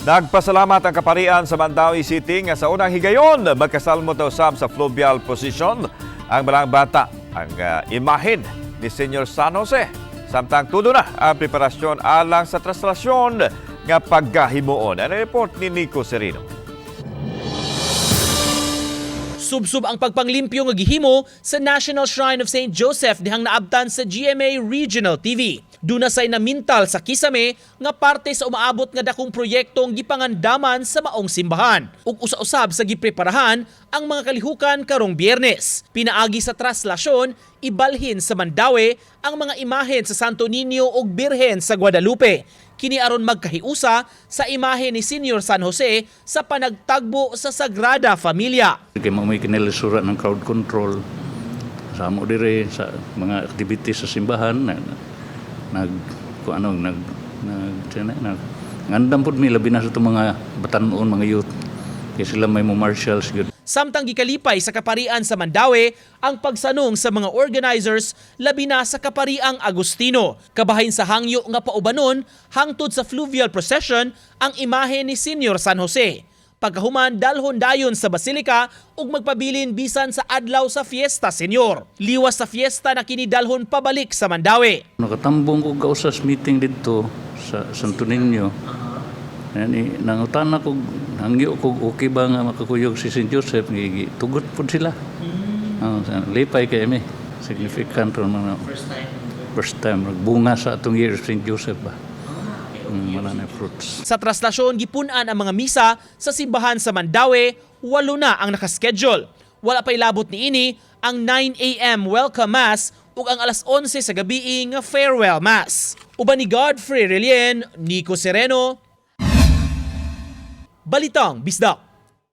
Nagpasalamat ang kaparian sa Mandawi City nga sa unang higayon magkasalmo daw sa fluvial position ang balang bata ang imahin ni Senior San Jose. Samtang tudo na ang preparasyon alang sa traslasyon nga pagkahimuon. Ang report ni Nico Serino. Subsub ang pagpanglimpyo nga gihimo sa National Shrine of St. Joseph dihang naabtan sa GMA Regional TV. Duna say namintal sa kisame nga parte sa umaabot nga dakong proyektong gipangandaman sa maong simbahan. Ug usa-usab sa gipreparahan ang mga kalihukan karong Biyernes. Pinaagi sa traslasyon, ibalhin sa Mandawi ang mga imahen sa Santo Niño ug Birhen sa Guadalupe. Kini aron magkahiusa sa imahe ni Senior San Jose sa panagtagbo sa Sagrada Familia. Kaya may kinalisura ng crowd control sa amo dire sa mga activities sa simbahan ngandam pud mi labi na sa itong mga batanon, mga youth kaya sila may marshals good. Samtang gikalipay sa kaparian sa Mandawi ang pagsanong sa mga organizers labi na sa kapariang Agustino. Kabahin sa hangyo nga paubanon hangtod sa fluvial procession ang imahe ni Senior San Jose. Pagkahuman dalhon dayon sa Basilika ug magpabilin bisan sa adlaw sa Fiesta Senior. Liwas sa fiesta na kini dalhon pabalik sa Mandawi. Nakatambong ko kausas meeting dito sa Santo Niño. Nangutana ko, hangyo ko okay ba nga makakuyog si St. Joseph, tugot po sila. Lipay kayo may significant mga first time. Bunga sa atong year St. Joseph ba. Fruits. Sa traslasyon, gipunan ang mga misa sa simbahan sa Mandawi, 8 na ang nakaschedule. Wala pa'y labot ni ini ang 9 a.m. welcome mass ug ang alas 11 sa gabi nga farewell mass. Uban ni Godfrey Relien, Nico Sereno, Balitang Bisdak.